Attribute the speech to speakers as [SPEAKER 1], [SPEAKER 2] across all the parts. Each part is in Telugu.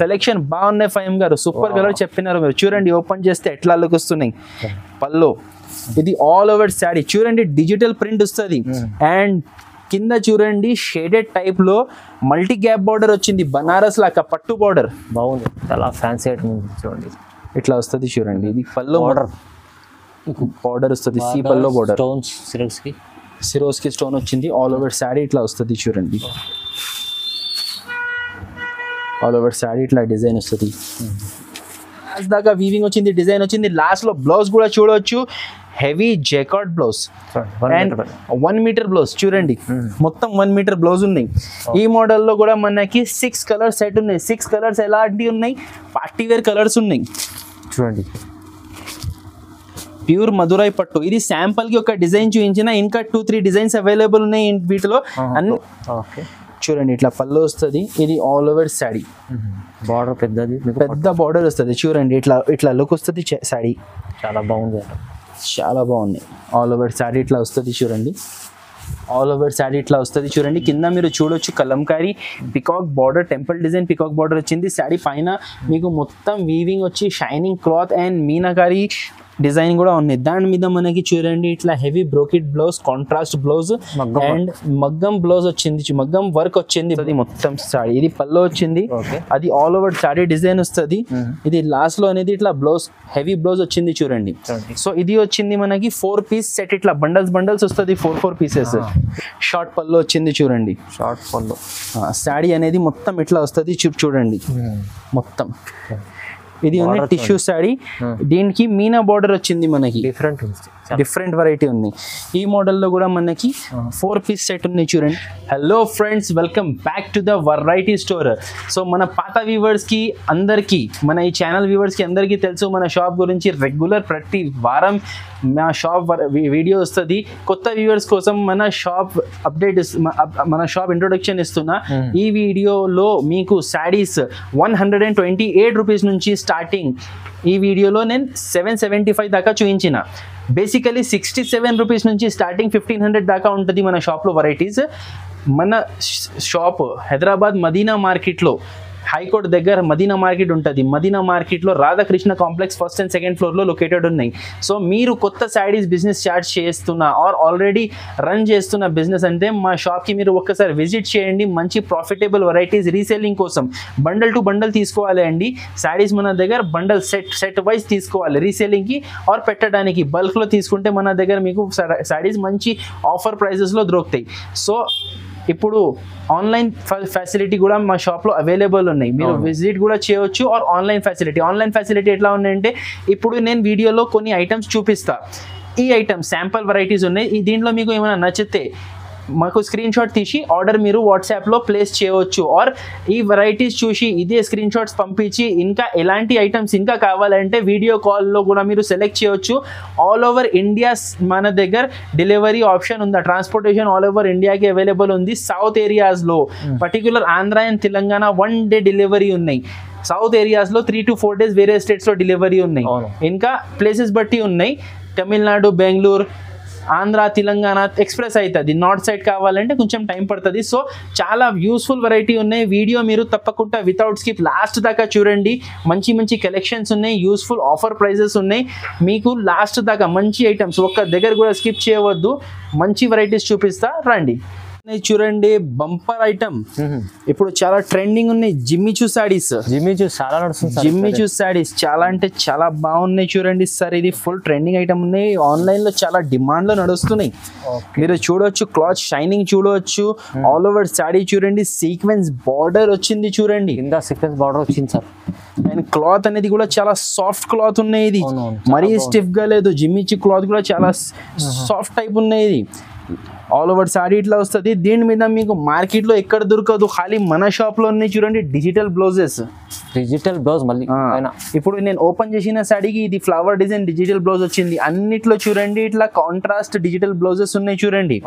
[SPEAKER 1] సెలెక్షన్ బాగున్నాయి ఫైమ్ గారు, సూపర్ కలర్ చెప్పినారు మీరు. చూడండి ఓపెన్ చేస్తే ఎట్లా లుక్ వస్తున్నాయి. పల్లో ఇది ఆల్ ఓవర్ శారీ చూడండి, డిజిటల్ ప్రింట్ వస్తుంది. అండ్ కింద చూడండి షేడెడ్ టైప్ లో మల్టీ గ్యాప్ బార్డర్ వచ్చింది, బనారస్ లాగా పట్టు బార్డర్
[SPEAKER 2] బాగుంది, చాలా ఫ్యాన్సీ చూడండి
[SPEAKER 1] ఇట్లా వస్తుంది. చూడండి ఇది పల్లో బార్డర్ వస్తుంది, సి పల్లో బార్డర్, సిరోస్ కి స్టోన్ వచ్చింది. ఆల్ ఓవర్ శారీ ఇట్లా వస్తుంది చూడండి, ఆల్ ఓవర్ శారీ ఇట్లా డిజైన్ వస్తుంది. లాస్ట్ దాకా వీవింగ్ వచ్చింది, డిజైన్ వచ్చింది. లాస్ట్ లో బ్లౌజ్ కూడా చూడవచ్చు, heavy jacquard blouse and 1 meter blouse చూడండి, మొత్తం 1 మీటర్ బ్లౌజ్ ఉన్నాయి. ఈ మోడల్ లో కూడా మనకి 6 కలర్స్ సెట్ ఉన్నాయి. 6 కలర్స్ ఎలాంటివి ఉన్నాయి, పార్టీ వేర్ కలర్స్ ఉన్నాయి
[SPEAKER 2] చూడండి.
[SPEAKER 1] ప్యూర్ మధురై పట్టు, ఇది శాంపుల్ కి ఒక డిజైన్ చూపించిన, ఇంకా 2-3 డిజైన్స్ అవైలబుల్ ఉన్నాయి వీటిలో అన్ని. చూడండి ఇట్లా పళ్ళు వస్తుంది, ఇది ఆల్ ఓవర్ శారీ,
[SPEAKER 2] బార్డర్ పెద్దది,
[SPEAKER 1] పెద్ద బార్డర్ వస్తుంది. చూడండి ఇట్లా లుక్ వస్తుంది శారీ,
[SPEAKER 2] చాలా బాగుంది,
[SPEAKER 1] చాలా బాగుంది. ఆల్ ఓవర్ శారీ ఇట్లా వస్తుంది చూడండి, ఆల్ ఓవర్ శారీ ఇట్లా వస్తుంది చూడండి. కింద మీరు చూడొచ్చు Kalamkari peacock border, temple design peacock border వచ్చింది. శారీ పైన మీకు మొత్తం వీవింగ్ వచ్చి shining cloth and meenakari design కూడా ఉన్నాయి. దాని మీద మనకి చూడండి ఇట్లా heavy brocade blouse, contrast blouse and మగ్గం బ్లౌజ్ వచ్చింది, మగ్గం వర్క్ వచ్చింది. అది మొత్తం సారీ, ఇది పల్లో వచ్చింది, అది ఆల్ ఓవర్ సారీ డిజైన్ వస్తుంది. ఇది లాస్ట్ లో అనేది ఇట్లా బ్లౌజ్, హెవీ బ్లౌజ్ వచ్చింది చూడండి. సో ఇది వచ్చింది మనకి 4 పీస్ సెట్, ఇట్లా బండల్స్ వస్తుంది, 4 పీసెస్. షార్ట్ పల్లో వచ్చింది చూడండి,
[SPEAKER 2] షార్ట్ పల్లో.
[SPEAKER 1] సారీ అనేది మొత్తం ఇట్లా వస్తుంది చూడండి మొత్తం. ఇది ఉంది టిష్యూ సారీ, దీనికి మీనా బార్డర్ వచ్చింది మనకి, డిఫరెంట్ వెరైటీ ఉంది. ఈ మోడల్లో కూడా మనకి 4 పీస్ సెట్ ఉన్నాయి చూడండి. Hello friends, welcome back to the variety store. So మన పాత వ్యూవర్స్ కి అందరికీ, మన ఈ ఛానల్ వ్యూవర్స్ కి అందరికీ తెలుసు మన షాప్ గురించి. రెగ్యులర్ ప్రతి వారం మా షాప్ వీడియో వస్తుంది. కొత్త వ్యూవర్స్ కోసం మన షాప్ అప్డేట్, మన షాప్ ఇంట్రొడక్షన్ ఇస్తున్నా. ఈ వీడియోలో మీకు శారీస్ 128 రూపీస్ నుంచి స్టార్టింగ్. ఈ వీడియోలో నేను 775 దాకా చూపించిన. బేసికలీ 67 రూపీస్ నుంచి స్టార్టింగ్ 1500 దాకా ఉంటుంది మన షాప్లో వెరైటీస్. మన షాప్ హైదరాబాద్ మదీనా మార్కెట్లో, హైకోర్ట్ దగ్గర మదీనా మార్కెట్ ఉంటుంది. మదీనా మార్కెట్లో Radhakrishna complex first and second ఫ్లోర్లో లొకేటెడ్ ఉన్నాయి. సో మీరు కొత్త శారీస్ బిజినెస్ స్టార్ట్ చేస్తున్నా ఆర్ ఆల్రెడీ రన్ చేస్తున్న బిజినెస్ అంటే మా షాప్కి మీరు ఒక్కసారి విజిట్ చేయండి. మంచి ప్రాఫిటబుల్ వెరైటీస్ రీసేలింగ్ కోసం బండల్ టు బండల్ తీసుకోవాలి అండి. శారీస్ మన దగ్గర బండల్ సెట్ వైజ్ తీసుకోవాలి రీసేలింగ్కి ఆర్ పెట్టడానికి. బల్క్లో తీసుకుంటే మన దగ్గర మీకు శారీస్ మంచి ఆఫర్ ప్రైజెస్లో దొరుకుతాయి. సో ఇప్పుడు ఆన్లైన్ ఫెసిలిటీ కూడా మా షాప్లో అవైలబుల్ ఉన్నాయి, మీరు విజిట్ కూడా చేయవచ్చు. ఆర్ ఆన్లైన్ ఫెసిలిటీ ఎట్లా ఉన్నాయంటే, ఇప్పుడు నేను వీడియోలో కొన్ని ఐటమ్స్ చూపిస్తా. ఈ ఐటమ్స్ శాంపుల్ వెరైటీస్ ఉన్నాయి. దీంట్లో మీకు ఏమైనా నచ్చితే మాకు స్క్రీన్ షాట్ తీసి ఆర్డర్ మీరు వాట్సాప్లో ప్లేస్ చేయవచ్చు. ఆర్ ఈ వెరైటీస్ చూసి ఇదే స్క్రీన్ షాట్స్ పంపించి ఇంకా ఎలాంటి ఐటమ్స్ ఇంకా కావాలంటే వీడియో కాల్లో కూడా మీరు సెలెక్ట్ చేయవచ్చు. ఆల్ ఓవర్ ఇండియా మన దగ్గర డెలివరీ ఆప్షన్ ఉంది, ట్రాన్స్పోర్టేషన్ ఆల్ ఓవర్ ఇండియాకి అవైలబుల్ ఉంది. సౌత్ ఏరియాస్లో particular Andhra and Telangana 1 day delivery ఉన్నాయి. సౌత్ ఏరియాస్లో 3 to 4 days వేరే స్టేట్స్లో డెలివరీ ఉన్నాయి. ఇంకా ప్లేసెస్ బట్టి ఉన్నాయి. తమిళనాడు, బెంగళూరు, ఆంధ్ర, తెలంగాణ ఎక్స్ప్రెస్ అవుతుంది. నార్త్ సైడ్ కావాలంటే కొంచెం టైం పడుతుంది. సో చాలా యూస్ఫుల్ వెరైటీ ఉన్నాయి. వీడియో మీరు తప్పకుండా వితౌట్ స్కిప్ లాస్ట్ దాకా చూడండి. మంచి కలెక్షన్స్ ఉన్నాయి, యూస్ఫుల్ ఆఫర్ ప్రైజెస్ ఉన్నాయి. మీకు లాస్ట్ దాకా మంచి ఐటమ్స్, ఒక్క దగ్గర కూడా స్కిప్ చేయవద్దు. మంచి వెరైటీస్ చూపిస్తా రండి. చూడండి బంపర్ ఐటమ్, ఇప్పుడు చాలా ట్రెండింగ్ ఉన్నాయి జిమ్మిచూ సారీస్. జిమ్మిచూ సారీస్ చాలా అంటే చాలా బాగున్నాయి చూడండి సార్. ఇది ఫుల్ ట్రెండింగ్ ఐటమ్ ఉన్నాయి, ఆన్లైన్ లో చాలా డిమాండ్ లో నడుస్తున్నాయి. మీరు చూడొచ్చు, క్లాత్ షైనింగ్ చూడవచ్చు. ఆల్ ఓవర్ సారీ చూడండి, సీక్వెన్స్ బార్డర్ వచ్చింది చూడండి,
[SPEAKER 2] సీక్వెన్స్ బార్డర్ వచ్చింది సార్.
[SPEAKER 1] అండ్ క్లాత్ అనేది కూడా చాలా సాఫ్ట్ క్లాత్ ఉన్నాయి. ఇది మరీ స్టిఫ్ గా లేదు, జిమ్మిచూ క్లాత్ కూడా చాలా సాఫ్ట్ టైప్ ఉన్నాయి. ఇది ఆల్ ఓవర్ సారీ ఇట్లా వస్తుంది. దీని మీద మీకు మార్కెట్లో ఎక్కడ దొరకదు, ఖాళీ మన షాప్ లో ఉన్నాయి చూడండి. డిజిటల్ బ్లౌజెస్,
[SPEAKER 2] డిజిటల్ బ్లౌజ్ మళ్ళీ
[SPEAKER 1] ఇప్పుడు నేను ఓపెన్ చేసిన సారీకి ఇది ఫ్లవర్ డిజైన్ డిజిటల్ బ్లౌజ్ వచ్చింది. అన్నిట్లో చూడండి ఇట్లా కాంట్రాస్ట్ డిజిటల్ బ్లౌజెస్ ఉన్నాయి చూడండి.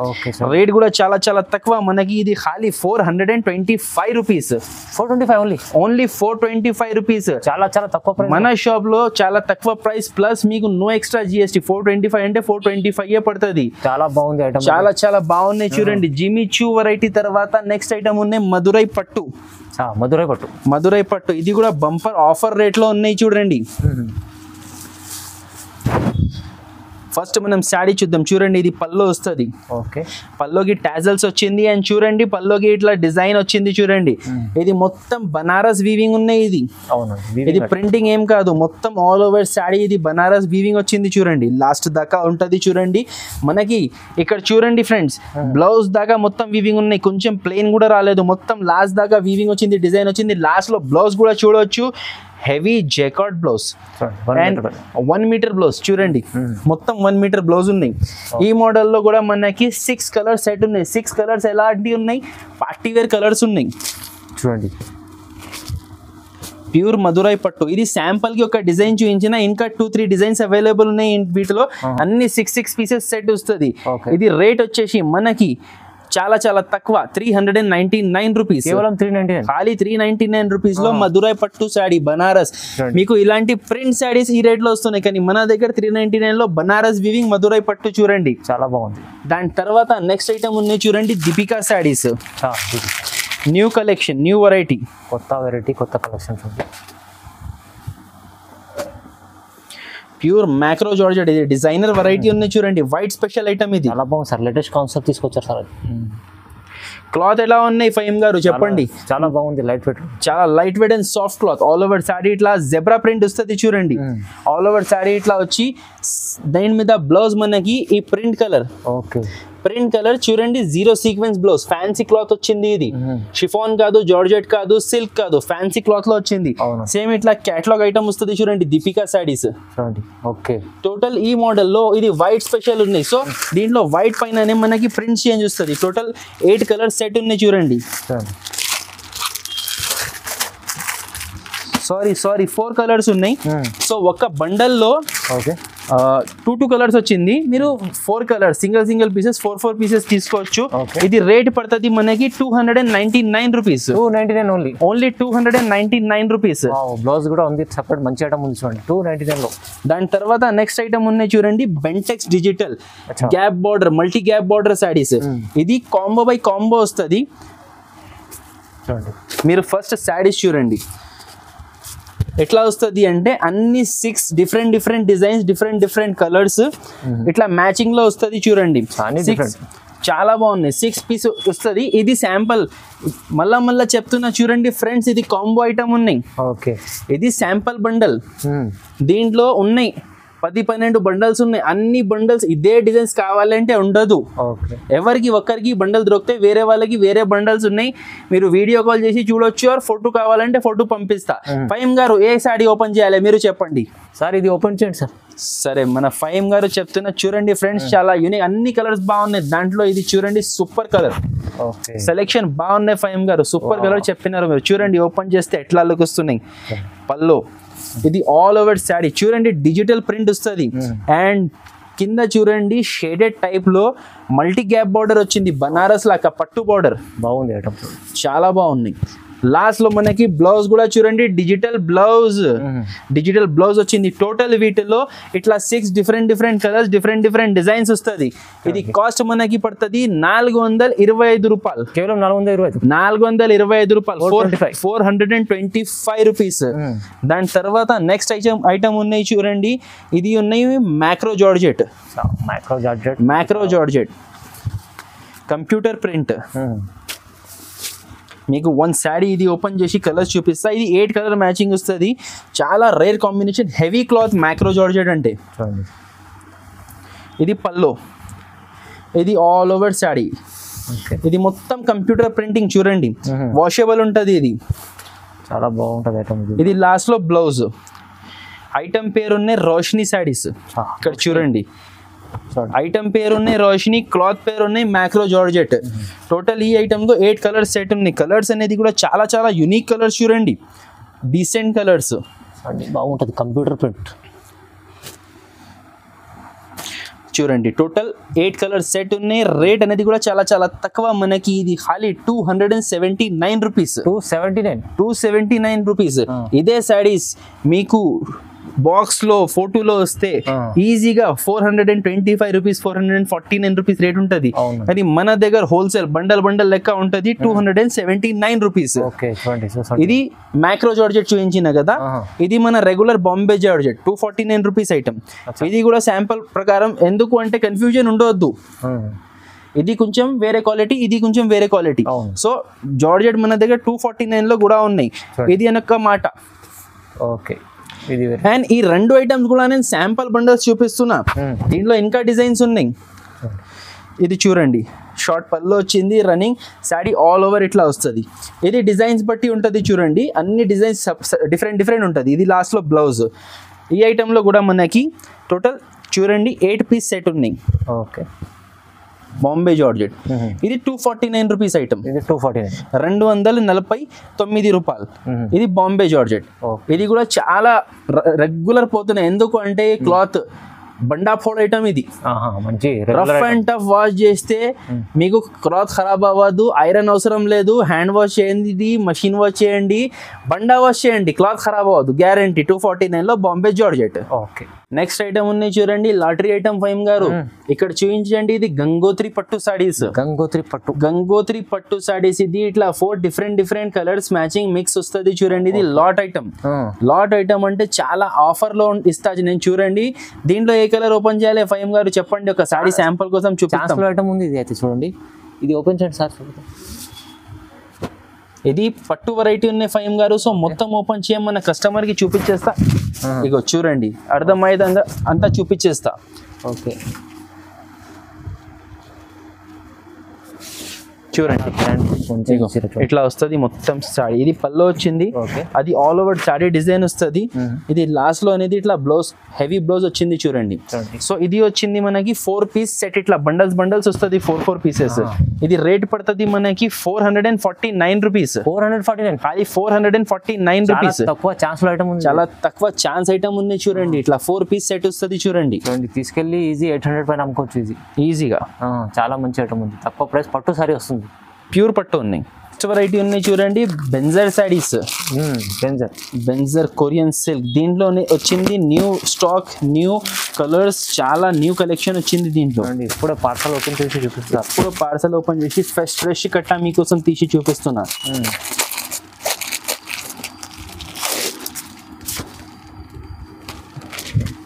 [SPEAKER 1] రేట్ కూడా చాలా చాలా తక్కువ మనకి. ఇది ఖాళీ 425 రూపీస్.
[SPEAKER 2] 425
[SPEAKER 1] only 425 rupees.
[SPEAKER 2] చాలా చాలా తక్కువ ప్రైస్
[SPEAKER 1] మన షాప్ లో, చాలా తక్కువ ప్రైస్. ప్లస్ మీకు నో ఎక్స్ట్రా GST. 425 అంటే 425 పడుతుంది.
[SPEAKER 2] చాలా బాగుంది ఐటమ్,
[SPEAKER 1] చాలా చాలా బాగున్నాయి చూడండి. జిమిచూ వెరైటీ తర్వాత నెక్స్ట్ ఐటమ్ ఉన్నాయి మధురై పట్టు. మధురై పట్టు ఇది కూడా బంపర్ ఆఫర్ రేట్ లో ఉన్నాయి చూడండి. ఫస్ట్ మనం శారీ చూద్దాం చూడండి. ఇది పల్లో వస్తుంది.
[SPEAKER 2] ఓకే,
[SPEAKER 1] పల్లోకి టాజల్స్ వచ్చింది అండ్ చూడండి పల్లోకి ఇట్లా డిజైన్ వచ్చింది చూడండి. ఇది మొత్తం బనారస్ వీవింగ్ ఉన్నాయి. ఇది ప్రింటింగ్ ఏం కాదు, మొత్తం ఆల్ ఓవర్ శారీ ఇది బనారస్ వీవింగ్ వచ్చింది చూడండి. లాస్ట్ దాకా ఉంటది చూడండి మనకి. ఇక్కడ చూడండి ఫ్రెండ్స్, బ్లౌజ్ దాకా మొత్తం వీవింగ్ ఉన్నాయి, కొంచెం ప్లెయిన్ కూడా రాలేదు, మొత్తం లాస్ట్ దాకా వీవింగ్ వచ్చింది, డిజైన్ వచ్చింది. లాస్ట్ లో బ్లౌజ్ కూడా చూడొచ్చు, heavy jacquard blouse and 1 meter blouse చూడండి. మొత్తం 1 మీటర్ బ్లౌజ్ ఉన్నాయి. ఈ మోడల్లో కూడా మనకి 6 కలర్స్ సెట్ ఉన్నాయి. 6 కలర్స్ ఎలాంటివి ఉన్నాయి, పార్టీ వేర్ కలర్స్ ఉన్నాయి చూడండి. ప్యూర్ మధురై పట్టు. ఇది శాంపుల్ కి ఒక డిజైన్ చూపించిన, ఇంకా 2-3 డిజైన్స్ అవైలబుల్ ఉన్నాయి వీటిలో. అన్ని 6 పీసెస్ సెట్ వస్తుంది. ఇది రేట్ వచ్చేసి మనకి చాలా చాలా తక్కువ, 399 రూపీస్.
[SPEAKER 2] కేవలం 399,
[SPEAKER 1] ఖాళీ 399 రూపీస్ లో మధురై పట్టు శారీ బనారస్. మీకు ఇలాంటి ప్రింట్ శారీస్ ఈ రేట్ లో వస్తున్నాయి, కానీ మన దగ్గర 399 లో బనారస్ వివింగ్ మధురై పట్టు చూడండి,
[SPEAKER 2] చాలా బాగుంది.
[SPEAKER 1] దాని తర్వాత నెక్స్ట్ ఐటమ్ ఉన్నాయి చూడండి, Deepika saris. New collection, new variety,
[SPEAKER 2] కొత్త కలెక్షన్స్.
[SPEAKER 1] ప్యూర్ మ్యాక్రో జార్జెట్, ఇది డిజైనర్ వెరైటీ ఉన్నాయి చూడండి. వైట్ స్పెషల్ ఐటమ్ ఇది,
[SPEAKER 2] చాలా బాగుంది సార్. లేటెస్ట్ కాన్సెప్ట్ తీసుకొచ్చారు సార్.
[SPEAKER 1] క్లాత్ ఎలా ఉన్నాయి ఫహీమ్ గారు చెప్పండి.
[SPEAKER 2] చాలా బాగుంది, లైట్ వెయిట్,
[SPEAKER 1] చాలా light weight and soft cloth. All over sari ఇట్లా జెబ్రా ప్రింట్ వస్తుంది చూడండి. ఆల్ ఓవర్ శారీ ఇట్లా వచ్చి దాని మీద బ్లౌజ్ మనకి ఈ print colour.
[SPEAKER 2] Okay,
[SPEAKER 1] print colour చూడండి, 0 సీక్వెన్స్ బ్లౌజ్, ఫ్యాన్సీ క్లాత్ వచ్చింది. ఇది షిఫాన్ కాదు, జార్జెట్ కాదు, సిల్క్ కాదు, ఫ్యాన్సీ క్లాత్ లో వచ్చింది. సేమ్ ఇట్లా కేటలాగ్ ఐటమ్ వస్తుంది చూడండి, దీపికా శారీస్.
[SPEAKER 2] ఓకే,
[SPEAKER 1] టోటల్ ఈ మోడల్ లో ఇది వైట్ స్పెషల్ ఉన్నాయి. సో దీంట్లో వైట్ పైననే మనకి ప్రింట్ చేంజ్ వస్తుంది. టోటల్ 8 కలర్ సెట్ ఉన్నాయి చూడండి. సారీ 4 కలర్స్ ఉన్నాయి. సో ఒక బండల్ లో 2 కలర్స్ వచ్చింది. మీరు 4 కలర్స్ సింగిల్ పీసెస్ 4 పీసెస్ తీసుకోవచ్చు. ఇది రేట్ పడుతుంది మనకి 299 రూపీస్.
[SPEAKER 2] 299
[SPEAKER 1] only 299 rupees.
[SPEAKER 2] బ్లౌజ్ కూడా ఉంది, సెపరేట్ మంచి ఐటమ్ ఉంది చూడండి 299 లో.
[SPEAKER 1] దాని తర్వాత నెక్స్ట్ ఐటమ్ ఉన్నాయి చూడండి, Bentex digital gap border, multi gap border saris. ఇది కాంబో బై కాంబో వస్తుంది చూడండి. మీరు ఫస్ట్ శారీస్ చూడండి ఎట్లా వస్తుంది అంటే, అన్ని 6 డిఫరెంట్ డిజైన్స్, డిఫరెంట్ కలర్స్ ఇట్లా మ్యాచింగ్ లో వస్తుంది చూడండి. చాలా బాగున్నాయి. 6 పీస్ వస్తుంది. ఇది శాంపుల్, మళ్ళా చెప్తున్నా చూడండి ఫ్రెండ్స్, ఇది కాంబో ఐటమ్ ఉన్నాయి.
[SPEAKER 2] ఓకే,
[SPEAKER 1] ఇది శాంపుల్ బండల్. దీంట్లో ఉన్నాయి 10-12 బండల్స్ ఉన్నాయి. అన్ని బండల్స్ ఇదే డిజైన్స్ కావాలంటే ఉండదు. ఎవరికి ఒక్కరికి బండల్ దొరికితే వేరే వాళ్ళకి వేరే బండల్స్ ఉన్నాయి. మీరు వీడియో కాల్ చేసి చూడొచ్చు, ఆర్ ఫోటో కావాలంటే ఫోటో పంపిస్తా. ఫహీమ్ గారు ఏ శారీ ఓపెన్ చేయాలి మీరు చెప్పండి
[SPEAKER 2] సార్. ఇది ఓపెన్ చేయండి సార్.
[SPEAKER 1] సరే, మన ఫహీమ్ గారు చెప్తున్నా చూడండి ఫ్రెండ్స్, చాలా యూనిక్, అన్ని కలర్స్ బాగున్నాయి. దాంట్లో ఇది చూడండి సూపర్ కలర్, సెలెక్షన్ బాగున్నాయి. ఫహీమ్ గారు సూపర్ కలర్ చెప్పినారు మీరు. చూడండి ఓపెన్ చేస్తే ఎట్లా లుక్ వస్తున్నాయి. పల్లో ఇది ఆల్ ఓవర్ శారీ చూడండి, డిజిటల్ ప్రింట్ వస్తుంది. అండ్ కింద చూడండి షేడెడ్ టైప్ లో మల్టీ గ్యాప్ బార్డర్ వచ్చింది, బనారస్ లాగా పట్టు బార్డర్.
[SPEAKER 2] బాగుంది ఐటమ్,
[SPEAKER 1] చాలా బాగున్నాయి. లాస్ట్ లో మనకి బ్లౌజ్ కూడా చూడండి, డిజిటల్ బ్లౌజ్ వచ్చింది. టోటల్ వీటిలో ఇట్లా 6 డిఫరెంట్ కలర్స్, డిఫరెంట్ డిజైన్స్ వస్తుంది. ఇది కాస్ట్ మనకి పడుతుంది 425 రూపాయలు.
[SPEAKER 2] కేవలం
[SPEAKER 1] 425 రూపాయలు, 425 రూపీస్. దాని తర్వాత నెక్స్ట్ ఐటమ్ ఉన్నాయి చూడండి, ఇది ఉన్నాయి మ్యాక్రో జార్జెట్ కంప్యూటర్ ప్రింట్. మీకు 1 శారీ ఇది ఓపెన్ చేసి కలర్స్ చూపిస్తా. ఇది 8 కలర్ మ్యాచింగ్ వస్తుంది. చాలా rare combination, heavy cloth macro georgette అంటే. ఇది పల్లో, ఇది ఆల్ ఓవర్ శారీ. ఇది మొత్తం కంప్యూటర్ ప్రింటింగ్ చూడండి, వాషబుల్ ఉంటుంది. ఇది
[SPEAKER 2] చాలా బాగుంటుంది ఐటమ్.
[SPEAKER 1] ఇది లాస్ట్ లో బ్లౌజ్. ఐటమ్ పేరు ఉన్నాయి రోషిని శారీస్. ఇక్కడ చూడండి ఐటమ్ పేరు ఉన్నాయి రోషిని, క్లాత్ పేరు ఉన్నాయి మ్యాక్రో జార్జెట్. టోటల్ ఈ ఐటమ్ తో 8 కలర్స్ సెట్ ఉన్నాయి. కలర్స్ అనేది కూడా చాలా యూనిక్ కలర్స్ చూడండి, డీసెంట్ కలర్స్,
[SPEAKER 2] బాగుంటుంది. కంప్యూటర్ ప్రింట్
[SPEAKER 1] చూడండి. టోటల్ 8 కలర్స్ సెట్ ఉన్నాయి. రేట్ అనేది కూడా చాలా తక్కువ మనకి. ఇది ఖాళీ 279 రూపీస్.
[SPEAKER 2] 279
[SPEAKER 1] రూపీస్. ఇదే శారీస్ మీకు బాక్స్ లో ఫోటోలో వస్తే ఈజీగా 425 రూపీస్ 449 రూపీస్ రేట్ ఉంటది. కానీ మన దగ్గర హోల్సేల్ బండల్ లెక్క ఉంటది 279 రూపీస్. ఇది మైక్రో జార్జెట్ చూపించిన కదా, ఇది మన regular Bombay georgette 249 rupees item. ఇది కూడా శాంపుల్ ప్రకారం, ఎందుకు అంటే కన్ఫ్యూజన్ ఉండవద్దు. ఇది కొంచెం వేరే క్వాలిటీ, ఇది కొంచెం వేరే క్వాలిటీ. సో జార్జెట్ మన దగ్గర 249 లో కూడా ఉన్నాయి. ఇది అనొక్క మాట.
[SPEAKER 2] ఓకే.
[SPEAKER 1] అండ్ ఈ రెండు ఐటమ్స్ కూడా నేను శాంపుల్ బండల్స్ చూపిస్తున్నా. దీంట్లో ఇంకా డిజైన్స్ ఉన్నాయి. ఇది చూడండి, షార్ట్ పల్లో వచ్చింది, రన్నింగ్ సాడీ ఆల్ ఓవర్ ఇట్లా వస్తుంది. ఇది డిజైన్స్ బట్టి ఉంటుంది. చూడండి అన్ని డిజైన్స్ డిఫరెంట్ ఉంటుంది. ఇది లాస్ట్ లో బ్లౌజ్. ఈ ఐటమ్ లో కూడా మనకి టోటల్ చూడండి 8 పీస్ సెట్ ఉన్నాయి.
[SPEAKER 2] ఓకే.
[SPEAKER 1] బాంబే జార్జెట్. ఇది 249 రూపీస్ ఐటమ్.
[SPEAKER 2] ఇది
[SPEAKER 1] 249 రూపాయలు. ఇది బాంబే జార్జెట్. ఇది కూడా చాలా రెగ్యులర్ పోతున్నాయి. ఎందుకు అంటే క్లాత్ బండా ఫోడ్ ఐటమ్. ఇది
[SPEAKER 2] మంచి
[SPEAKER 1] రఫ్ అండ్ టఫ్ వాష్ చేస్తే మీకు క్లాత్ ఖరాబ్ అవ్వదు, ఐరన్ అవసరం లేదు. హ్యాండ్ వాష్ చేయండి, మషిన్ వాష్ చేయండి, బండా వాష్ చేయండి, క్లాత్ ఖరాబ్ అవ్వదు గ్యారంటీ. 249 లో Bombay georgette.
[SPEAKER 2] Okay.
[SPEAKER 1] Next item ఉన్నాయి చూడండి, లాటరీ ఐటమ్ ఫైమ్ గారు. ఇక్కడ చూపించండి, ఇది గంగోత్రి పట్టు సాడీస్. గంగోత్రి పట్టు సాడీస్. ఇది ఇట్లా 4 డిఫరెంట్ కలర్స్ మ్యాచింగ్ మిక్స్ వస్తుంది. చూడండి ఇది లాట్ ఐటమ్. లాట్ ఐటమ్ అంటే చాలా ఆఫర్ లో ఇస్తా నేను. చూడండి దీంట్లో ఏ కలర్ ఓపెన్ చేయాలి ఫైమ్ గారు చెప్పండి, ఒక సాడీ శాంపుల్ కోసం చూపిస్తాం.
[SPEAKER 2] ఐటమ్ ఉంది ఇది అయితే చూడండి. ఇది ఓపెన్ చేయండి సార్.
[SPEAKER 1] ఇది పట్టు వెరైటీ ఉన్నాయి ఫైమ్ గారు. సో మొత్తం ఓపెన్ చేయం, మన కస్టమర్ కి చూపించేస్తా. ఇగో చూడండి, అర్థమయ్యేదంగా అంతా చూపించేస్తా.
[SPEAKER 2] ఓకే.
[SPEAKER 1] చూడండి ఇట్లా వస్తుంది మొత్తం సాడీ. ఇది పల్లో వచ్చింది, అది ఆల్ ఓవర్ సాడీ డిజైన్ వస్తుంది. ఇది లాస్ట్ లో అనేది ఇట్లా బ్లౌజ్, హెవీ బ్లౌజ్ వచ్చింది చూడండి. సో ఇది వచ్చింది మనకి 4 పీస్ సెట్. ఇట్లా బండల్స్ వస్తుంది 4 పీసెస్. ఇది రేట్ పడుతుంది మనకి 449 రూపీస్. 449 రూపీస్. చాలా తక్కువ ఛాన్స్ ఐటమ్ ఉంది చూడండి. ఇట్లా 4 పీస్ సెట్ వస్తుంది చూడండి.
[SPEAKER 2] తీసుకెళ్లి ఈజీ 800 పైన అమ్ముకోవచ్చు ఈజీగా. చాలా మంచి ఐటమ్ ఉంది, తక్కువ ప్రైస్, పట్టు సారీ వస్తుంది,
[SPEAKER 1] ప్యూర్ పట్టు ఉన్నాయి. నెక్స్ట్ వెరైటీ ఉన్నాయి చూడండి, బెంజర్ సాడీస్. బెంజర్ కొరియన్ సిల్క్. దీంట్లోనే వచ్చింది న్యూ స్టాక్, న్యూ కలర్స్, చాలా న్యూ కలెక్షన్ వచ్చింది దీంట్లో.
[SPEAKER 2] ఇప్పుడు పార్సల్ ఓపెన్ చేసి చూపిస్తున్నా.
[SPEAKER 1] ఇప్పుడు పార్సల్ ఓపెన్ చేసి ఫ్రెష్ కట్ట మీకోసం తీసి చూపిస్తున్నా.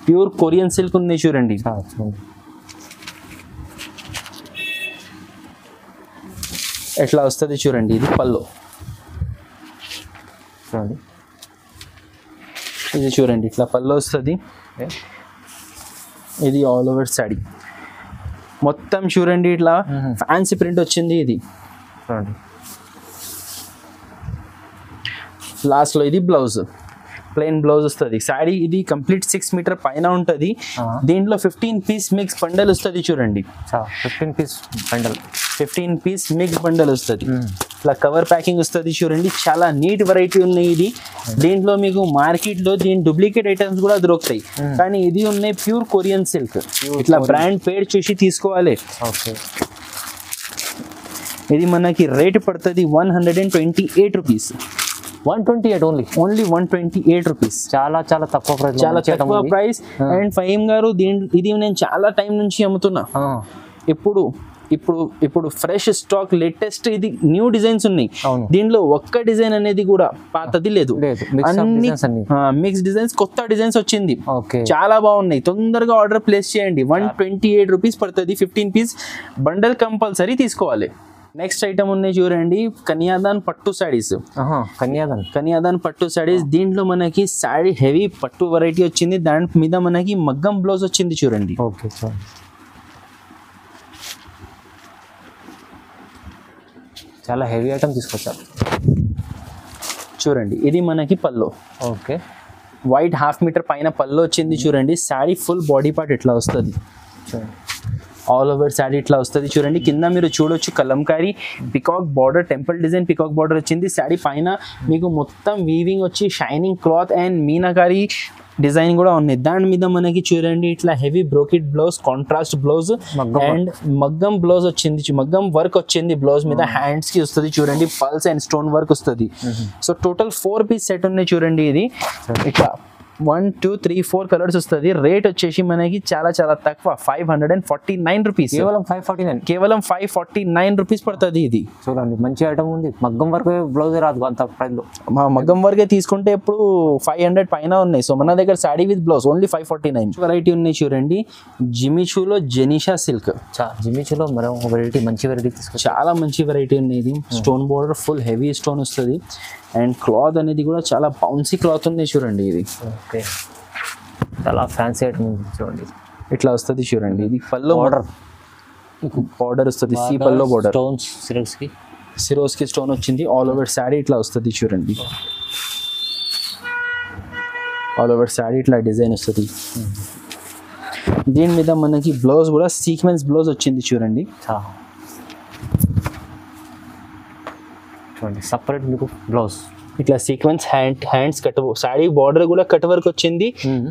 [SPEAKER 1] ప్యూర్ కొరియన్ సిల్క్ ఉంది చూడండి. ఎట్లా వస్తుంది చూడండి. ఇది పల్లో. ఇది చూడండి ఇట్లా పల్లో వస్తుంది. ఇది ఆల్ ఓవర్ సాడీ మొత్తం చూడండి. ఇట్లా ఫ్యాన్సీ ప్రింట్ వచ్చింది. ఇది లాస్ట్ లో ఇది బ్లౌజ్, ప్లెయిన్ బ్లౌజ్ వస్తుంది. సాడీ ఇది కంప్లీట్ 6 మీటర్ పైన ఉంటుంది. దీంట్లో 15 పీస్ మిక్స్ బండల్ వస్తుంది చూడండి. 15 పీస్ మిక్స్ బండల్ వస్తుంది. ఇట్లా కవర్ ప్యాకింగ్ వస్తుంది చూడండి. చాలా నీట్ వెరైటీ ఉన్నాయి. ఇది దీంట్లో మీకు మార్కెట్ లో దీని డూప్లికేట్ ఐటమ్స్ కూడా దొరుకుతాయి, కానీ ఇది ఉన్నాయి ప్యూర్ కొరియన్ సిల్క్. ఇట్లా బ్రాండ్ పేరు చూసి తీసుకోవాలి. ఇది మనకి రేట్ పడుతుంది 128 రూపీస్.
[SPEAKER 2] 128
[SPEAKER 1] only 128 rupees.
[SPEAKER 2] చాలా తక్కువ ప్రైస్,
[SPEAKER 1] చాలా తక్కువ ప్రైస్. అండ్ ఫైమ్ గారు ఇది నేను చాలా టైం నుంచి అమ్ముతున్నా. ఇప్పుడు ఫ్రెష్ స్టాక్, లేటెస్ట్, ఇది న్యూ డిజైన్స్ ఉన్నాయి. దీంట్లో ఒక్క డిజైన్ అనేది కూడా పాతది లేదు. అన్ని మిక్స్ డిజైన్స్, కొత్త డిజైన్స్ వచ్చింది. చాలా బాగున్నాయి. తొందరగా ఆర్డర్ ప్లేస్ చేయండి. 128 రూపీస్ పడుతుంది. 15 పీస్ బండల్ కంపల్సరీ తీసుకోవాలి. నెక్స్ట్ ఐటమ్ ఉన్నాయి చూడండి, కన్యాదాన్ పట్టు సాడీస్. కన్యాదాన్ పట్టు సాడీస్. దీంట్లో మనకి సాడీ హెవీ పట్టు వెరైటీ వచ్చింది. దాని మీద మనకి మగ్గం బ్లౌజ్ వచ్చింది చూడండి.
[SPEAKER 2] చాలా హెవీ ఐటమ్ తీసుకొచ్చారు
[SPEAKER 1] చూడండి. ఇది మనకి పల్లో. వైట్ 1/2 మీటర్ పైన పల్లో వచ్చింది చూడండి. సాడీ ఫుల్ బాడీ పార్ట్ ఇట్లా వస్తుంది. ఆల్ ఓవర్ సాడీ ఇట్లా వస్తుంది చూడండి. కింద మీరు చూడొచ్చు Kalamkari peacock border, temple design peacock border వచ్చింది. సాడీ పైన మీకు మొత్తం వీవింగ్ వచ్చి shining cloth and meenakari design కూడా ఉన్నాయి. దాని మీద మనకి చూడండి ఇట్లా heavy brocade blouse, contrast blouse and మగ్గం బ్లౌజ్ వచ్చింది. మగ్గం వర్క్ వచ్చింది బ్లౌజ్ మీద. హ్యాండ్స్ కి వస్తుంది చూడండి, పల్స్ అండ్ స్టోన్ వర్క్ వస్తుంది. సో టోటల్ 4 పీస్ సెట్ ఉన్నాయి చూడండి. ఇది ఇట్లా 1 2 3 4 కలర్స్ వస్తుంది. రేట్ వచ్చేసి మనకి చాలా చాలా తక్కువ 549 రూపీస్.
[SPEAKER 2] కేవలం 549,
[SPEAKER 1] కేవలం 549 రూపీస్ పడుతుంది. ఇది
[SPEAKER 2] చూడండి మంచి ఐటమ్ ఉంది. మగ్గం వరకు బ్లౌజ్ రాదు అంత ప్రైస్ లో.
[SPEAKER 1] మా మగ్గం వరకే తీసుకుంటే ఇప్పుడు 500 పైన ఉన్నాయి. సో మన దగ్గర saree with blouse only 549. Variety ఉన్నాయి చూడండి. జిమిచూలో జెనిషా సిల్క్.
[SPEAKER 2] జిమిచూలో మరో వెరైటీ, మంచి వెరైటీ తీసుకో.
[SPEAKER 1] చాలా మంచి వెరైటీ ఉంది. ఇది stone border full heavy stone వస్తుంది. అండ్ క్లాత్ అనేది కూడా చాలా బౌన్సీ క్లాత్ ఉంది చూడండి. ఇది
[SPEAKER 2] ఓకే, చాలా ఫ్యాన్సీ ఐటమ్ ఉంది చూడండి.
[SPEAKER 1] ఇట్లా వస్తుంది చూడండి. ఇది పల్లో బార్డర్ వస్తుంది. సి పల్లో బార్డర్,
[SPEAKER 2] స్టోన్స్
[SPEAKER 1] సిరోస్ కి స్టోన్ వచ్చింది. ఆల్ ఓవర్ శారీ ఇట్లా వస్తుంది చూడండి. ఆల్ ఓవర్ శారీ ఇట్లా డిజైన్ వస్తుంది. దీని మీద మనకి బ్లౌజ్ కూడా సీక్వెన్స్ బ్లౌజ్ వచ్చింది చూడండి.
[SPEAKER 2] చూడండి సపరేట్ మీకు బ్లౌజ్
[SPEAKER 1] ఇట్లా sequence hands cut, saree border కూడా కట్ వర్క్ వచ్చింది.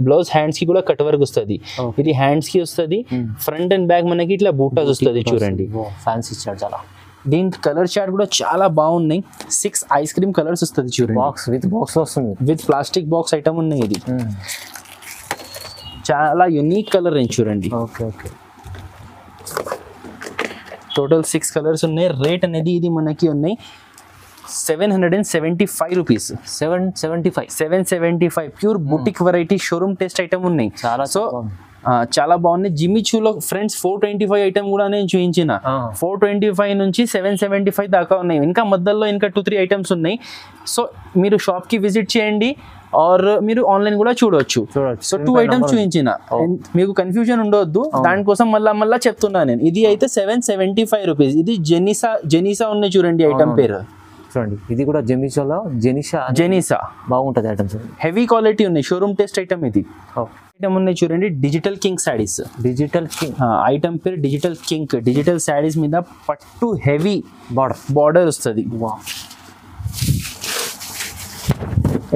[SPEAKER 1] బ్లౌజ్ హ్యాండ్స్ కి కూడా కట్ వర్క్ వస్తుంది. ఇది హ్యాండ్స్ కి వస్తుంది. ఫ్రంట్ అండ్ బ్యాక్ మనకి ఇట్లా బూటాస్ వస్తుంది చూడండి.
[SPEAKER 2] ఫ్యాన్సీ ఇచ్చాడు చాలా.
[SPEAKER 1] దీని కలర్ చార్ట్ కూడా చాలా బాగున్నాయి. 6 ఐస్ క్రీమ్ కలర్స్ వస్తుంది చూడండి.
[SPEAKER 2] బాక్స్ విత్ బాక్స్ వస్తుంది,
[SPEAKER 1] విత్ ప్లాస్టిక్ బాక్స్ ఐటమ్ ఉన్నాయి. ఇది చాలా యునిక్ కలర్ రేంజ్ చూడండి.
[SPEAKER 2] ఓకే ఓకే,
[SPEAKER 1] టోటల్ 6 కలర్స్ ఉన్నాయి. రేట్ అనేది ఇది మనకి ఉన్నాయి 775 rupees. 775 pure boutique variety showroom test item ఉన్నాయి. సో చాలా బాగున్నాయి. జిమిచూలో ఫ్రెండ్స్ 425 ఐటమ్ కూడా నేను చూపించిన. 425 నుంచి 775 దాకా ఉన్నాయి. ఇంకా మధ్యలో ఇంకా 2-3 ఐటమ్స్ ఉన్నాయి. సో మీరు షాప్కి విజిట్ చేయండి ఆర్ మీరు ఆన్లైన్ కూడా చూడవచ్చు. సో 2 ఐటమ్స్ చూపించిన, మీకు కన్ఫ్యూజన్ ఉండవద్దు. దానికోసం మళ్ళా చెప్తున్నా నేను. ఇది అయితే 775 రూపీస్. ఇది జెనిసా ఉన్నాయి చూడండి ఐటమ్ పేరు.
[SPEAKER 2] చూడండి ఇది కూడా జెనిసా బాగుంటుంది ఐటమ్స్.
[SPEAKER 1] హెవీ క్వాలిటీ ఉన్నాయి. Showroom test item. ఇది ఐటమ్ ఉన్నాయి చూడండి. Digital king saris.
[SPEAKER 2] Digital king
[SPEAKER 1] item పేరు డిజిటల్ కింగ్. డిజిటల్ సారీస్ మీద పట్టు హెవీ బార్డర్ వస్తుంది.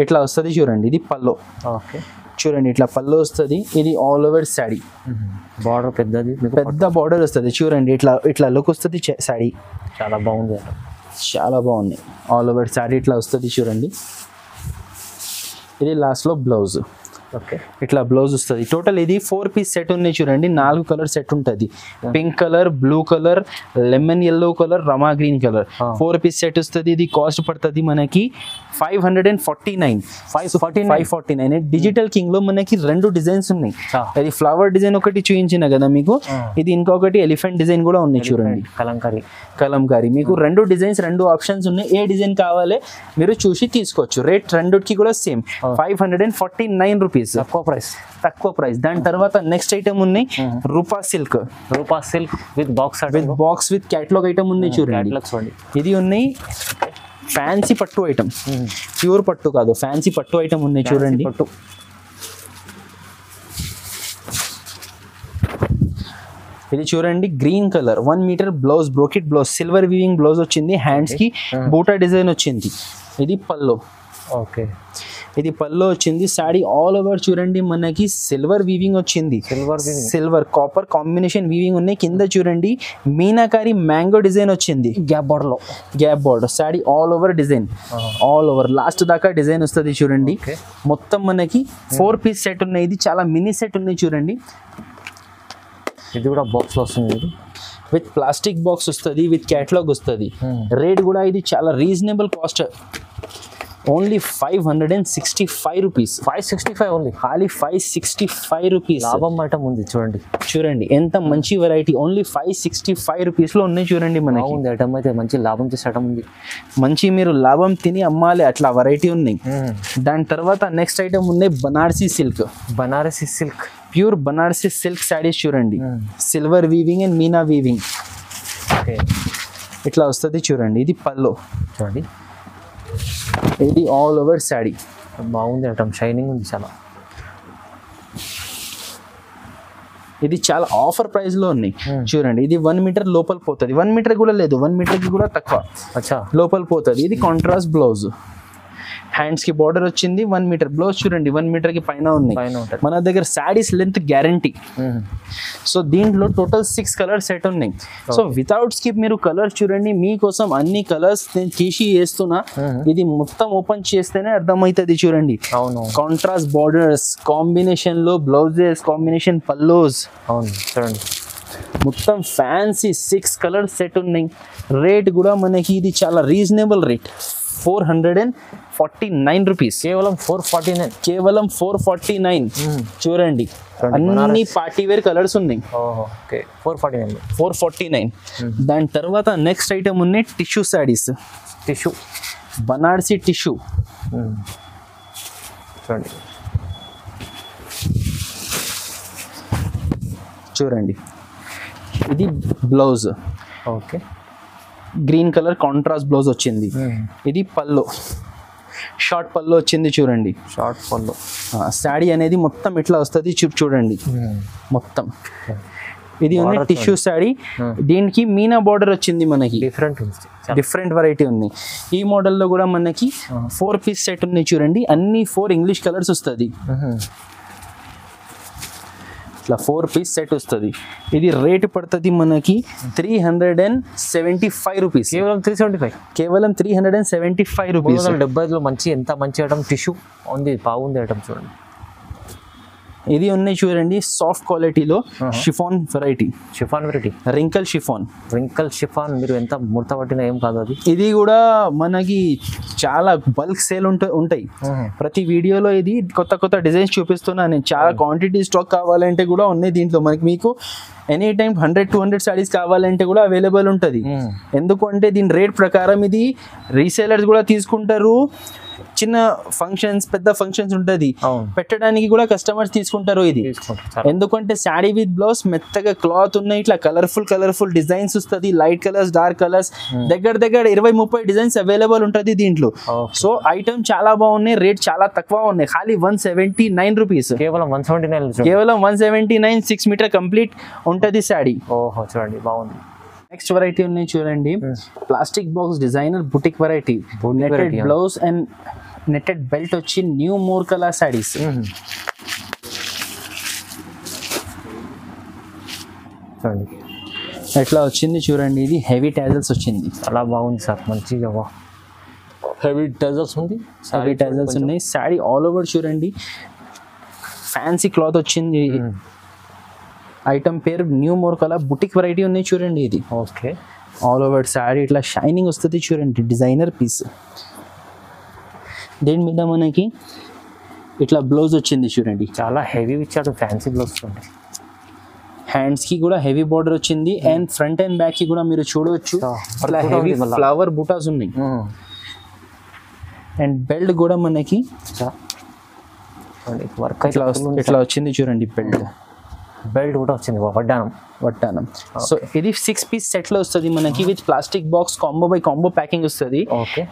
[SPEAKER 1] ఇట్లా వస్తుంది చూడండి. ఇది పల్లో.
[SPEAKER 2] ఓకే
[SPEAKER 1] చూడండి ఇట్లా పల్లో వస్తుంది. ఇది ఆల్ ఓవర్ శారీ.
[SPEAKER 2] బార్డర్ పెద్ద
[SPEAKER 1] బార్డర్ వస్తుంది చూడండి. ఇట్లా లుక్ వస్తుంది శారీ.
[SPEAKER 2] చాలా బాగుంది,
[SPEAKER 1] చాలా బాగున్నాయి. ఆల్ ఓవర్ శారీ ఇట్లా వస్తుంది చూడండి. ఇది లాస్ట్లో బ్లౌజ్.
[SPEAKER 2] ఓకే
[SPEAKER 1] ఇట్లా బ్లౌజ్ వస్తుంది. టోటల్ ఇది 4 పీస్ సెట్ ఉన్నాయి చూడండి. 4 కలర్ సెట్ ఉంటుంది. Pink colour, blue colour, lemon yellow colour, Rama green colour 4 piece set వస్తుంది. ఇది కాస్ట్ పడుతుంది మనకి 549. డిజిటల్ కింగ్ లో మనకి 2 డిజైన్స్ ఉన్నాయి. అది ఫ్లవర్ డిజైన్ ఒకటి చూపించిన కదా మీకు. ఇది ఇంకొకటి ఎలిఫెంట్ డిజైన్ కూడా ఉన్నాయి చూడండి. కలంకారీ మీకు 2 డిజైన్స్, 2 ఆప్షన్స్ ఉన్నాయి. ఏ డిజైన్ కావాలి మీరు చూసి తీసుకోవచ్చు. రేట్ 2కి కూడా సేమ్ 549 రూపీస్. తక్కువ ప్రైస్. దాని తర్వాత నెక్స్ట్ ఐటమ్ ఉన్నాయి Roopa silk
[SPEAKER 2] with
[SPEAKER 1] box with catalogue item ఉన్నాయి చూడండి. ఇది ఉన్నాయి ఫ్యాన్సీ పట్టు ఐటమ్. ప్యూర్ పట్టు కాదు, ఫ్యాన్సీ పట్టు ఐటమ్ ఉన్నాయి చూడండి. ఇది చూడండి green colour 1 meter blouse, brocade blouse, silver weaving blouse వచ్చింది. హ్యాండ్స్ కి బూటా డిజైన్ వచ్చింది. ఇది పల్లో.
[SPEAKER 2] ఓకే
[SPEAKER 1] ఇది పల్లో వచ్చింది. సాడీ ఆల్ ఓవర్ చూడండి మనకి సిల్వర్ వీవింగ్ వచ్చింది. సిల్వర్ కాపర్ కాంబినేషన్ వీవింగ్ ఉన్నాయి. కింద చూడండి మీనాకారి మ్యాంగో డిజైన్ వచ్చింది. Gap border saree all over design. All over last దాకా డిజైన్ వస్తుంది చూడండి. మొత్తం మనకి 4 పీస్ సెట్ ఉన్నాయి. ఇది చాలా మినీ సెట్ ఉన్నాయి చూడండి.
[SPEAKER 2] ఇది కూడా బాక్స్ వస్తుంది.
[SPEAKER 1] విత్ ప్లాస్టిక్ బాక్స్ వస్తుంది, విత్ క్యాటలాగ్ వస్తుంది. రేట్ కూడా ఇది చాలా reasonable cost. Only 565 rupees.
[SPEAKER 2] 565 only.
[SPEAKER 1] ఖాళీ 565 రూపీస్.
[SPEAKER 2] లాభం ఐటమ్ ఉంది
[SPEAKER 1] చూడండి ఎంత మంచి వెరైటీ. ఓన్లీ 565 రూపీస్లో ఉన్నాయి చూడండి. మనకి
[SPEAKER 2] ఐటమ్ అయితే మంచి లాభం చేసే ఐటమ్ ఉంది.
[SPEAKER 1] మంచి మీరు లాభం తిని అమ్మాలి అట్లా వెరైటీ ఉన్నాయి. దాని తర్వాత నెక్స్ట్ ఐటమ్ ఉన్నాయి Banarasi silk. Pure Banarasi silk sarees చూడండి. Silver weaving and Meena weaving ఇట్లా వస్తుంది చూడండి. ఇది పల్లో
[SPEAKER 2] చూడండి.
[SPEAKER 1] ఇది ఆల్ ఓవర్ శారీ.
[SPEAKER 2] బాగుంది ఐటమ్, షైనింగ్ ఉంది చాలా.
[SPEAKER 1] ఇది చాలా ఆఫర్ ప్రైస్ లో ఉన్నాయి చూడండి. ఇది 1 మీటర్ లోపల పోతుంది. 1 మీటర్ కూడా లేదు, 1 మీటర్ కి కూడా తక్కువ లోపల పోతుంది. ఇది కాంట్రాస్ట్ బ్లౌజ్. హ్యాండ్స్ కి బార్డర్ వచ్చింది 1 మీటర్. బ్లౌజ్ చూడండి 1 మీటర్ కి పైన ఉన్నాయి.
[SPEAKER 2] పైన ఉంటుంది.
[SPEAKER 1] మన దగ్గర శారీస్ లెంత్ గ్యారంటీ. సో దీంట్లో టోటల్ 6 కలర్ సెట్ ఉన్నాయి. సో వితౌట్ స్కిప్ మీరు కలర్ చూడండి, మీకోసం అన్ని కలర్స్ నేను తీసి వేస్తున్నా. ఇది మొత్తం ఓపెన్ చేస్తేనే అర్థమవుతుంది. చూడండి
[SPEAKER 2] అవును,
[SPEAKER 1] కాంట్రాస్ట్ బార్డర్స్ కాంబినేషన్ లో బ్లౌజెస్ కాంబినేషన్ పల్లోస్.
[SPEAKER 2] అవును చూడండి
[SPEAKER 1] మొత్తం ఫ్యాన్సీ 6 కలర్ సెట్ ఉన్నాయి. రేట్ కూడా మనకి ఇది చాలా రీజనబుల్ రేట్, 449 రూపీస్.
[SPEAKER 2] కేవలం 449.
[SPEAKER 1] కేవలం 449. చూడండి అన్ని పార్టీ వేర్ కలర్స్ ఉన్నాయి.
[SPEAKER 2] ఓకే 449.
[SPEAKER 1] 449. దాని తర్వాత నెక్స్ట్ ఐటమ్ ఉన్నాయి tissue saris.
[SPEAKER 2] Tissue
[SPEAKER 1] Banarasi tissue
[SPEAKER 2] చూడండి.
[SPEAKER 1] చూడండి ఇది blouse.
[SPEAKER 2] Okay
[SPEAKER 1] green colour contrast blouse వచ్చింది. ఇది పల్లో, షార్ట్ పల్లో వచ్చింది. చూడండి
[SPEAKER 2] షార్ట్ పల్లో.
[SPEAKER 1] శారీ అనేది మొత్తం ఇట్లా వస్తుంది. చూడండి మొత్తం. ఇది ఉంది టిష్యూ శారీ. దీనికి మీనా బార్డర్ వచ్చింది మనకి. డిఫరెంట్ వెరైటీ ఉంది. ఈ మోడల్లో కూడా మనకి 4 పీస్ సెట్ ఉన్నాయి. చూడండి అన్ని 4 ఇంగ్లీష్ కలర్స్ వస్తుంది. ఇట్లా 4 పీస్ సెట్ వస్తుంది. ఇది రేట్ పడుతుంది మనకి 375 రూపీస్.
[SPEAKER 2] కేవలం 375.
[SPEAKER 1] కేవలం 375 రూపీస్.
[SPEAKER 2] 375లో మంచి ఎంత మంచి ఐటమ్ టిష్యూ ఉంది, బాగుంది ఐటమ్ చూడండి.
[SPEAKER 1] ఇది ఉన్నాయి చూడండి సాఫ్ట్ క్వాలిటీలో chiffon variety.
[SPEAKER 2] Chiffon variety,
[SPEAKER 1] wrinkle chiffon.
[SPEAKER 2] Wrinkle chiffon మీరు ఎంత ముడత పట్టినా ఏం కాదు అది.
[SPEAKER 1] ఇది కూడా మనకి చాలా బల్క్ సేల్ ఉంటాయి. ప్రతి వీడియోలో ఇది కొత్త కొత్త డిజైన్స్ చూపిస్తున్నాను నేను. చాలా క్వాంటిటీ స్టాక్ కావాలంటే కూడా ఉన్నాయి దీంట్లో. మనకి మీకు ఎనీ టైం 100-200 సారీస్ కావాలంటే కూడా అవైలబుల్ ఉంటుంది. ఎందుకంటే దీని రేట్ ప్రకారం ఇది రీసేలర్స్ కూడా తీసుకుంటారు. చిన్న ఫంక్షన్స్ పెద్ద ఫంక్షన్స్ ఉంటుంది పెట్టడానికి కూడా కస్టమర్స్ తీసుకుంటారు ఇది. ఎందుకంటే శారీ విత్ బ్లౌజ్ మెత్తగా క్లాత్ ఉన్నాయి. ఇట్లా కలర్ఫుల్ డిజైన్స్ వస్తుంది. లైట్ కలర్స్ డార్క్ కలర్స్ దగ్గర 20-30 డిజైన్స్ అవైలబుల్ ఉంటుంది దీంట్లో. సో ఐటమ్ చాలా బాగున్నాయి. రేట్ చాలా తక్కువ ఉన్నాయి. ఖాళీ 179 రూపీస్.
[SPEAKER 2] కేవలం 179.
[SPEAKER 1] కేవలం 179. 6 మీటర్ కంప్లీట్ ఉంటుంది శారీ.
[SPEAKER 2] ఓహో చూడండి బాగుంది.
[SPEAKER 1] నెక్స్ట్ వెరైటీ ఉన్నాయి చూడండి plastic box designer boutique variety. Netted blouse and netted belt వచ్చి న్యూ మోర్ కలర్ శారీస్.
[SPEAKER 2] చూడండి
[SPEAKER 1] ఎట్లా వచ్చింది చూడండి. ఇది హెవీ టాజల్స్ వచ్చింది.
[SPEAKER 2] చాలా బాగుంది సార్, మంచిగా హెవీ టాజల్స్ ఉంది.
[SPEAKER 1] హెవీ టాజల్స్ ఉన్నాయి. శారీ ఆల్ ఓవర్ చూడండి ఫ్యాన్సీ క్లాత్ వచ్చింది. ఐటమ్ పేరు new more colour boutique variety ఉన్నాయి చూడండి. ఇది
[SPEAKER 2] ఓకే
[SPEAKER 1] ఆల్ ఓవర్ శారీ ఇట్లా షైనింగ్ వస్తుంది చూడండి. Designer piece. దీని మీద మనకి ఇట్లా బ్లౌజ్ వచ్చింది చూడండి.
[SPEAKER 2] చాలా హెవీ ఇచ్చాడు, ఫ్యాన్సీ బ్లౌజ్ చూడండి.
[SPEAKER 1] హ్యాండ్స్ కి కూడా హెవీ బార్డర్ వచ్చింది. అండ్ ఫ్రంట్ అండ్ బ్యాక్ కి కూడా మీరు చూడవచ్చు ఇట్లా హెవీ ఫ్లవర్ బూటాస్ ఉన్నాయి. అండ్ బెల్ట్ కూడా మనకి
[SPEAKER 2] వర్క్
[SPEAKER 1] ఇట్లా వచ్చింది చూడండి.
[SPEAKER 2] బెల్ట్ కూడా వచ్చింది వడ్డానం.
[SPEAKER 1] సో ఇది 6 పీస్ సెట్ లో వస్తుంది మనకి with plastic box combo by combo packing వస్తుంది.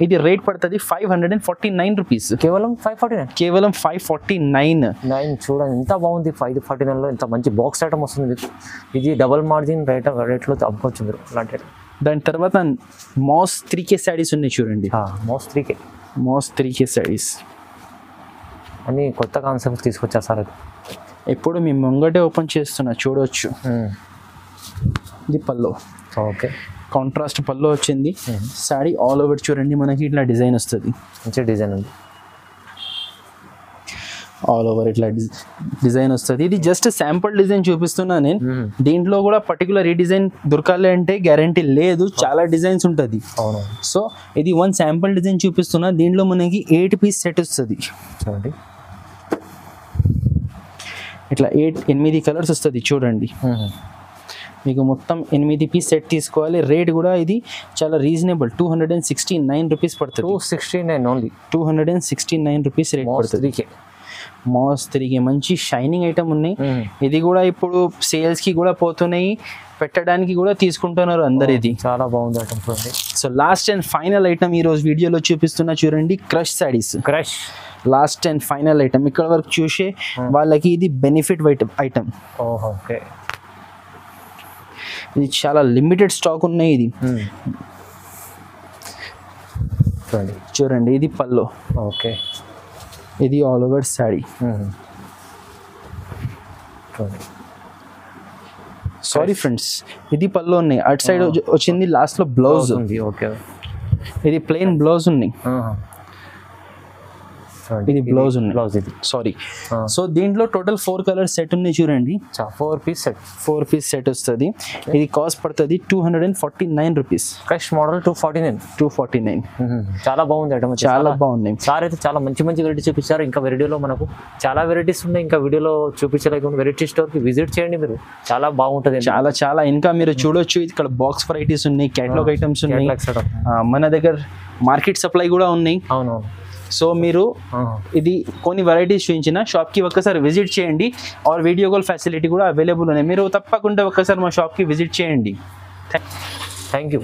[SPEAKER 1] ఇది రేట్ పడుతుంది 549 రూపీస్.
[SPEAKER 2] కేవలం 549.
[SPEAKER 1] కేవలం 549.
[SPEAKER 2] చూడండి ఎంత బాగుంది. 549 లో ఎంత మంచి బాక్స్ ఐటమ్ వస్తుంది. ఇది డబుల్ మార్జిన్ రేట్లో అమ్ముకోవచ్చు మీరు అలాంటి.
[SPEAKER 1] దాని తర్వాత మాస్ 3K శారీస్ ఉన్నాయి చూడండి. మాస్ 3K శారీస్
[SPEAKER 2] అని కొత్త కాన్సెప్ట్ తీసుకొచ్చారు సార్.
[SPEAKER 1] ఎప్పుడు మీ ముంగటే ఓపెన్ చేస్తున్నా చూడవచ్చు. ఇది పల్లో.
[SPEAKER 2] ఓకే
[SPEAKER 1] కాంట్రాస్ట్ పల్లో వచ్చింది. శారీ ఆల్ ఓవర్ చూడండి మనకి ఇట్లా డిజైన్ వస్తుంది.
[SPEAKER 2] మంచి డిజైన్ ఉంది.
[SPEAKER 1] ఆల్ ఓవర్ ఇట్లా డిజైన్ వస్తుంది. ఇది జస్ట్ శాంపుల్ డిజైన్ చూపిస్తున్నా నేను. దీంట్లో కూడా పర్టికులర్ ఈ డిజైన్ దొరకాలి అంటే గ్యారంటీ లేదు, చాలా డిజైన్స్ ఉంటుంది. సో ఇది 1 శాంపుల్ డిజైన్ చూపిస్తున్నా. దీంట్లో మనకి 8 పీస్ సెట్ వస్తుంది
[SPEAKER 2] చూడండి.
[SPEAKER 1] ఇట్లా 8 కలర్స్ వస్తుంది చూడండి. మీకు మొత్తం 8 పీస్ సెట్ తీసుకోవాలి. రేట్ కూడా ఇది చాలా రీజనబుల్ 269 రూపీస్ పడుతుంది.
[SPEAKER 2] 269 ఓన్లీ.
[SPEAKER 1] 269 రూపీస్ రేట్ పడుతుంది. మాస్ 3K మంచి షైనింగ్ ఐటమ్ ఉన్నాయి. ఇది కూడా ఇప్పుడు సేల్స్ కి కూడా పోతున్నాయి, పెట్టడానికి కూడా తీసుకుంటున్నారు అందరు. ఇది
[SPEAKER 2] చాలా బాగుంది ఐటమ్ చూడండి.
[SPEAKER 1] So last and final item ఈ రోజు వీడియోలో చూపిస్తున్నా చూడండి crush saris. Last and final item. ఇక్కడ వరకు చూసే వాళ్ళకి ఇది బెనిఫిట్ ఐటమ్.
[SPEAKER 2] ఓకే
[SPEAKER 1] ఇది చాలా లిమిటెడ్ స్టాక్ ఉన్నాయి. ఇది చూడండి ఇది పల్లో,
[SPEAKER 2] ఓకే.
[SPEAKER 1] ఇది all over sari. Sorry friends, ఇది పల్లో ఉన్నాయి, అటు సైడ్ వచ్చింది లాస్ట్ లో బ్లౌజ్
[SPEAKER 2] ఉంది. ఓకే,
[SPEAKER 1] ఇది ప్లెయిన్ బ్లౌజ్ ఉన్నాయి, ఇది బ్లౌజ్ ఉంది. సారీ. సో దీంట్లో టోటల్ 4 కలర్ సెట్ ఉన్నాయి చూడండి.
[SPEAKER 2] 4 పీస్ సెట్,
[SPEAKER 1] 4 పీస్ సెట్ వస్తుంది. ఇది కాస్ట్ పడుతుంది 249 రూపీస్.
[SPEAKER 2] Fresh model 249. చాలా బాగుంది ఐటమ్,
[SPEAKER 1] చాలా బాగున్నాయి.
[SPEAKER 2] సార్ అయితే చాలా మంచి వెరైటీ చూపించారు. ఇంకా వెరైటీలో మనకు చాలా వెరైటీస్ ఉన్నాయి, ఇంకా వీడియోలో చూపించలేకుండా వెరైటీ స్టోర్ కి విజిట్ చేయండి మీరు, చాలా బాగుంటుంది.
[SPEAKER 1] చాలా ఇంకా మీరు చూడొచ్చు. ఇక్కడ బాక్స్ వెరైటీస్ ఉన్నాయి, కేటలాగ్ ఐటమ్స్ ఉన్నాయి, మన దగ్గర మార్కెట్ సప్లై కూడా ఉన్నాయి.
[SPEAKER 2] అవును.
[SPEAKER 1] సో మీరు ఇది కొన్ని వెరైటీస్ చూపించిన షాప్కి ఒక్కసారి విజిట్ చేయండి. ఆర్ వీడియో కాల్ ఫెసిలిటీ కూడా అవైలబుల్ ఉన్నాయి. మీరు తప్పకుండా ఒక్కసారి మా షాప్కి విజిట్ చేయండి.
[SPEAKER 2] Thank you.